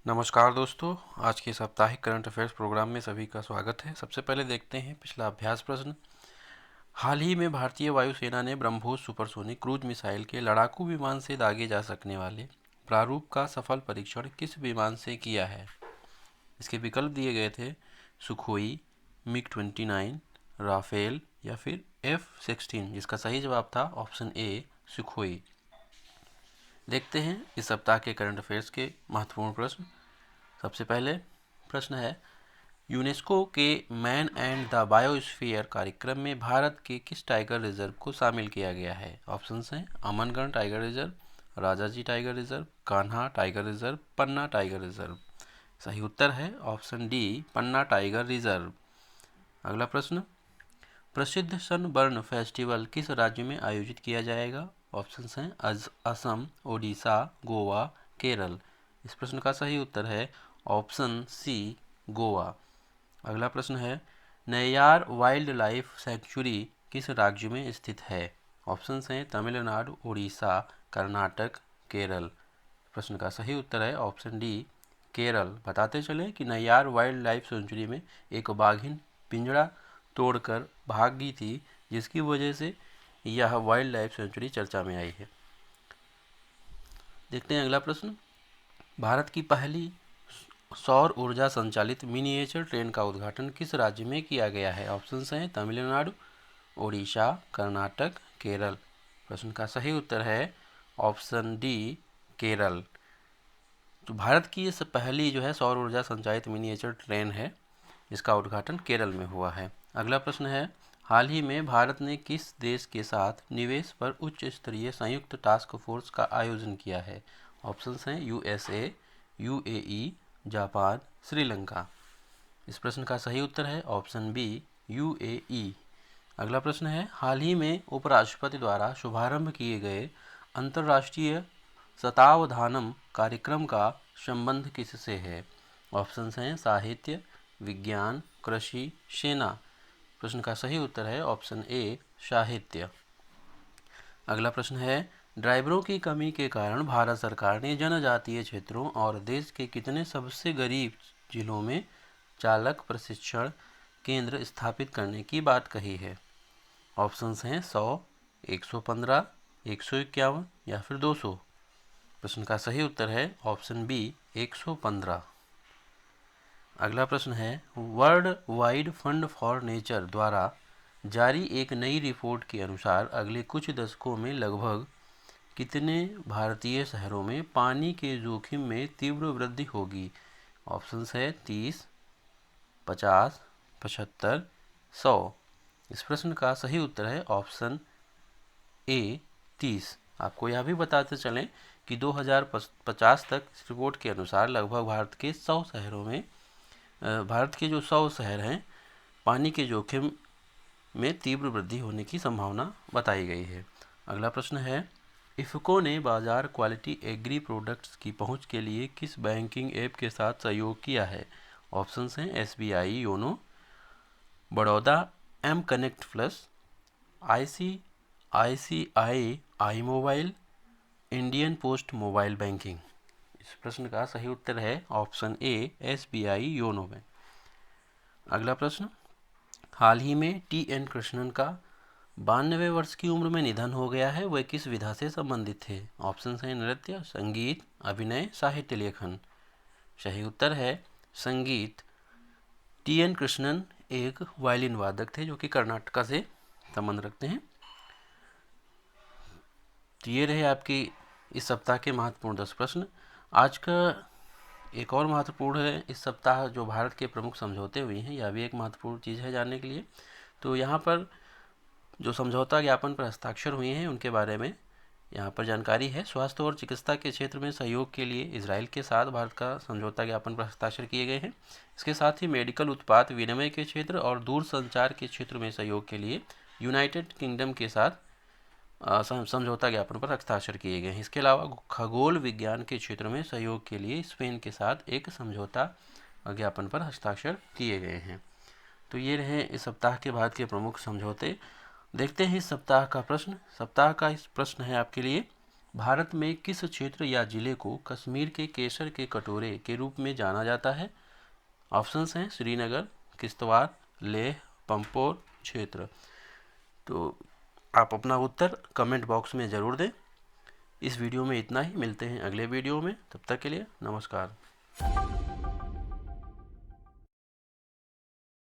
नमस्कार दोस्तों, आज के साप्ताहिक करंट अफेयर्स प्रोग्राम में सभी का स्वागत है। सबसे पहले देखते हैं पिछला अभ्यास प्रश्न। हाल ही में भारतीय वायुसेना ने ब्रह्मोस सुपरसोनिक क्रूज मिसाइल के लड़ाकू विमान से दागे जा सकने वाले प्रारूप का सफल परीक्षण किस विमान से किया है? इसके विकल्प दिए गए थे सुखोई, मिग-29, राफेल या फिर F-16, जिसका सही जवाब था ऑप्शन ए सुखोई। देखते हैं इस सप्ताह के करंट अफेयर्स के महत्वपूर्ण प्रश्न। सबसे पहले प्रश्न है, यूनेस्को के मैन एंड द बायोस्फीयर कार्यक्रम में भारत के किस टाइगर रिजर्व को शामिल किया गया है? ऑप्शंस हैं Amangarh tiger reserve, Rajaji tiger reserve, Kanha tiger reserve, Panna tiger reserve. सही उत्तर है option D Panna tiger reserve. अगला प्रश्न, प्रसिद्ध सनबर्न फेस्टिवल किस राज्य में आयोजित किया जाएगा? ऑप्शंस हैं असम, ओडिशा, गोवा, केरल। इस प्रश्न का सही उत्तर है ऑप्शन सी गोवा। अगला प्रश्न है, नैयार वाइल्ड लाइफ सेंचुरी किस राज्य में स्थित है? ऑप्शंस हैं तमिलनाडु, उड़ीसा, कर्नाटक, केरल। प्रश्न का सही उत्तर है ऑप्शन डी केरल। बताते चले कि नैयार वाइल्ड लाइफ सेंचुरी में एक बाघिन पिंजड़ा तोड़कर भाग गई थी, जिसकी वजह से यह वाइल्ड लाइफ सेंचुरी चर्चा में आई है। देखते हैं अगला प्रश्न, भारत की पहली सौर ऊर्जा संचालित मिनिएचर ट्रेन का उद्घाटन किस राज्य में किया गया है? ऑप्शंस हैं तमिलनाडु, ओडिशा, कर्नाटक, केरल। प्रश्न का सही उत्तर है ऑप्शन डी केरल। तो भारत की ये पहली जो है सौर ऊर्जा संचालित मिनिएचर ट्रेन है, जिसका उद्घाटन केरल में हुआ है। अगला प्रश्न है, हाल ही में भारत ने किस देश के साथ निवेश पर उच्च स्तरीय संयुक्त टास्क फोर्स का आयोजन किया है? ऑप्शंस हैं यूएसए, यूएई, जापान, श्रीलंका। इस प्रश्न का सही उत्तर है ऑप्शन बी यूएई। अगला प्रश्न है, हाल ही में उपराष्ट्रपति द्वारा शुभारंभ किए गए अंतर्राष्ट्रीय शतावधानम कार्यक्रम का संबंध किससे है? ऑप्शंस हैं साहित्य, विज्ञान, कृषि, सेना। प्रश्न का सही उत्तर है ऑप्शन ए साहित्य। अगला प्रश्न है, ड्राइवरों की कमी के कारण भारत सरकार ने जनजातीय क्षेत्रों और देश के कितने सबसे गरीब जिलों में चालक प्रशिक्षण केंद्र स्थापित करने की बात कही है? ऑप्शंस हैं 100, 115, 151 या फिर 200। प्रश्न का सही उत्तर है ऑप्शन बी 115। अगला प्रश्न है, world wide fund for nature द्वारा जारी एक नई रिपोर्ट के अनुसार अगले कुछ दशकों में लगभग कितने भारतीय शहरों में पानी के जोखिम में तीव्र वृद्धि होगी? ऑप्शंस है 30, 50, 75, 100। इस प्रश्न का सही उत्तर है ऑप्शन ए 30। आपको यह भी बताते चलें कि 2050 तक इस रिपोर्ट के अनुसार लगभग भारत के 100 शहरों में भारत के जो 100 शहर हैं, पानी के जोखिम में तीव्र वृद्धि होने की संभावना बताई गई है। अगला प्रश्न है, इफ़को ने बाजार क्वालिटी एग्री प्रोडक्ट्स की पहुंच के लिए किस बैंकिंग ऐप के साथ सहयोग किया है? ऑप्शंस हैं SBI YONO, Baroda M Connect plus, ICICI I mobile, Indian post mobile banking. इस प्रश्न का सही उत्तर है ऑप्शन ए एसबीआई योनो में। अगला प्रश्न, हाल ही में टी.एन. कृष्णन का 92 वर्ष की उम्र में निधन हो गया है, वह किस विधा से संबंधित थे? ऑप्शंस हैं नृत्य, संगीत, अभिनय, साहित्य लेखन। सही उत्तर है संगीत। टी.एन. कृष्णन एक वायलिन वादक थे जो कि कर्नाटक से संबंध रखते हैं। तो ये रहे आपकी इस सप्ताह के महत्वपूर्ण 10 प्रश्न। आज का एक और महत्वपूर्ण है इस सप्ताह जो भारत के प्रमुख समझौते हुए हैं, यह भी एक महत्वपूर्ण चीज़ है जानने के लिए। तो यहाँ पर जो समझौता ज्ञापन पर हस्ताक्षर हुए हैं उनके बारे में यहाँ पर जानकारी है। स्वास्थ्य और चिकित्सा के क्षेत्र में सहयोग के लिए इजराइल के साथ भारत का समझौता ज्ञापन पर हस्ताक्षर किए गए हैं। इसके साथ ही मेडिकल उत्पाद विनिमय के क्षेत्र और दूर संचार के क्षेत्र में सहयोग के लिए यूनाइटेड किंगडम के साथ समझौता ज्ञापन पर हस्ताक्षर किए गए हैं। इसके अलावा खगोल विज्ञान के क्षेत्र में सहयोग के लिए स्पेन के साथ एक समझौता ज्ञापन पर हस्ताक्षर किए गए हैं। तो ये रहे इस सप्ताह के भारत के प्रमुख समझौते। देखते हैं इस सप्ताह का प्रश्न। सप्ताह का इस प्रश्न है आपके लिए, भारत में किस क्षेत्र या जिले को कश्मीर के केसर के कटोरे के रूप में जाना जाता है? ऑप्शंस हैं श्रीनगर, किश्तवाड़, लेह, पंपोर क्षेत्र। तो आप अपना उत्तर कमेंट बॉक्स में ज़रूर दें। इस वीडियो में इतना ही, मिलते हैं अगले वीडियो में, तब तक के लिए नमस्कार।